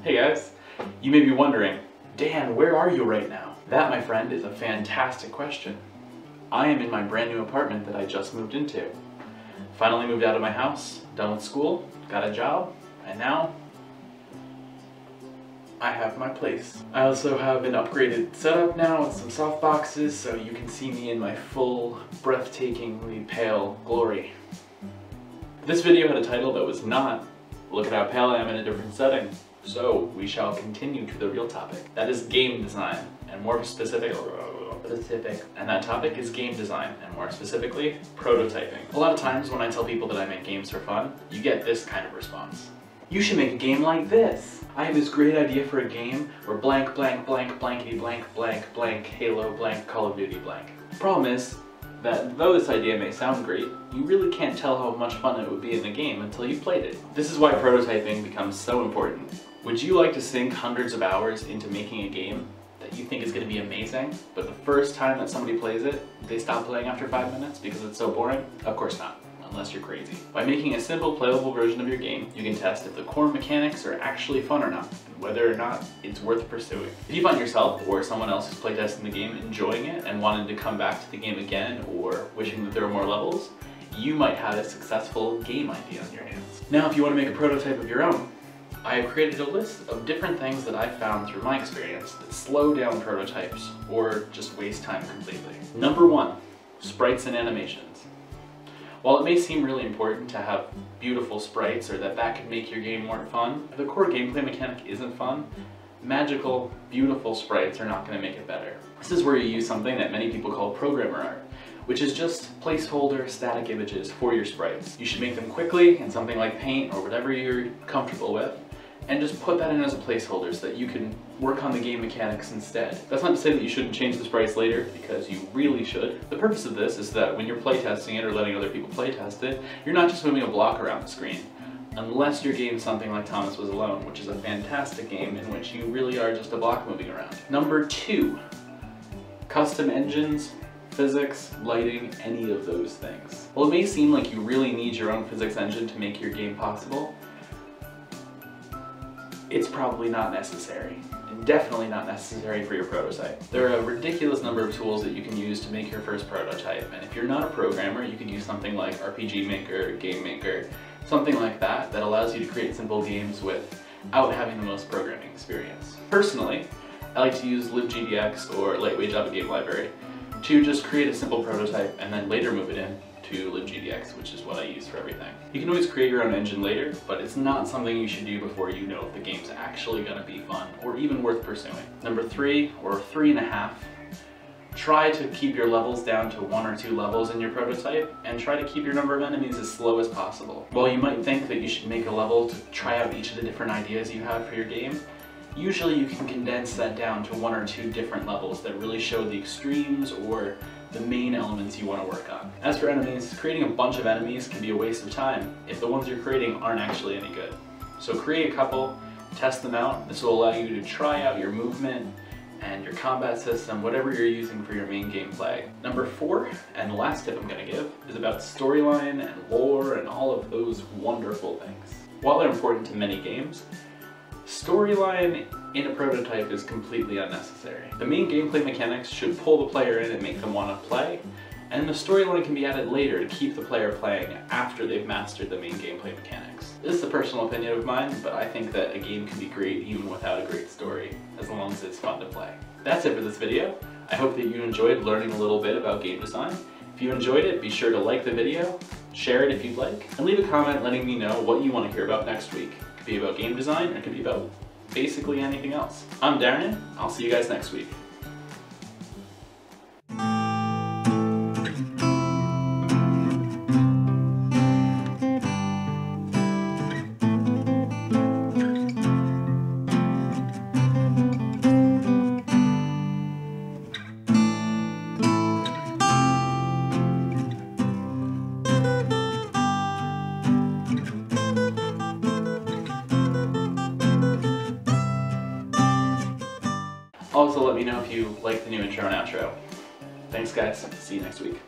Hey guys, you may be wondering, Dan, where are you right now? That, my friend, is a fantastic question. I am in my brand new apartment that I just moved into. Finally moved out of my house, done with school, got a job, and now I have my place. I also have an upgraded setup now with some soft boxes so you can see me in my full, breathtakingly pale glory. This video had a title that was not, "Look at how pale I am in a different setting." So we shall continue to the real topic. That is game design, and more specific, and that topic is game design, and more specifically, prototyping. A lot of times when I tell people that I make games for fun, you get this kind of response. You should make a game like this. I have this great idea for a game where blank, blank, blank, blankety, blank, blank, blank, Halo, blank, Call of Duty, blank. The problem is that though this idea may sound great, you really can't tell how much fun it would be in the game until you've played it. This is why prototyping becomes so important. Would you like to sink hundreds of hours into making a game that you think is going to be amazing, but the first time that somebody plays it, they stop playing after 5 minutes because it's so boring? Of course not, unless you're crazy. By making a simple playable version of your game, you can test if the core mechanics are actually fun or not, and whether or not it's worth pursuing. If you find yourself or someone else who's playtesting the game enjoying it and wanting to come back to the game again or wishing that there were more levels, you might have a successful game idea on your hands. Now, if you want to make a prototype of your own, I have created a list of different things that I've found through my experience that slow down prototypes or just waste time completely. Number 1, sprites and animations. While it may seem really important to have beautiful sprites or that could make your game more fun, if the core gameplay mechanic isn't fun, magical, beautiful sprites are not going to make it better. This is where you use something that many people call programmer art, which is just placeholder static images for your sprites. You should make them quickly in something like Paint or whatever you're comfortable with, and just put that in as a placeholder so that you can work on the game mechanics instead. That's not to say that you shouldn't change the sprites later, because you really should. The purpose of this is that when you're playtesting it or letting other people playtest it, you're not just moving a block around the screen. Unless your game is something like Thomas Was Alone, which is a fantastic game in which you really are just a block moving around. Number 2, custom engines, physics, lighting, any of those things. While it may seem like you really need your own physics engine to make your game possible, it's probably not necessary, and definitely not necessary for your prototype. There are a ridiculous number of tools that you can use to make your first prototype, and if you're not a programmer, you could use something like RPG Maker, Game Maker, something like that allows you to create simple games without having the most programming experience. Personally, I like to use libgdx or Lightweight Java Game Library to just create a simple prototype and then later move it in to libgdx, which is what I use for everything. You can always create your own engine later, but it's not something you should do before you know if the game's actually going to be fun or even worth pursuing. Number 3, or 3.5, try to keep your levels down to 1 or 2 levels in your prototype, and try to keep your number of enemies as slow as possible. While you might think that you should make a level to try out each of the different ideas you have for your game, usually you can condense that down to 1 or 2 different levels that really show the extremes or the main elements you want to work on. As for enemies, creating a bunch of enemies can be a waste of time if the ones you're creating aren't actually any good. So create a couple, test them out. This will allow you to try out your movement and your combat system, whatever you're using for your main gameplay. Number 4, and the last tip I'm going to give, is about storyline and lore and all of those wonderful things. While they're important to many games, storyline in a prototype is completely unnecessary. The main gameplay mechanics should pull the player in and make them want to play, and the storyline can be added later to keep the player playing after they've mastered the main gameplay mechanics. This is a personal opinion of mine, but I think that a game can be great even without a great story, as long as it's fun to play. That's it for this video. I hope that you enjoyed learning a little bit about game design. If you enjoyed it, be sure to like the video, share it if you'd like, and leave a comment letting me know what you want to hear about next week. It could be about game design, or it could be about basically anything else. I'm Daaronin. I'll see you guys next week. Also, let me know if you like the new intro and outro. Thanks guys, see you next week.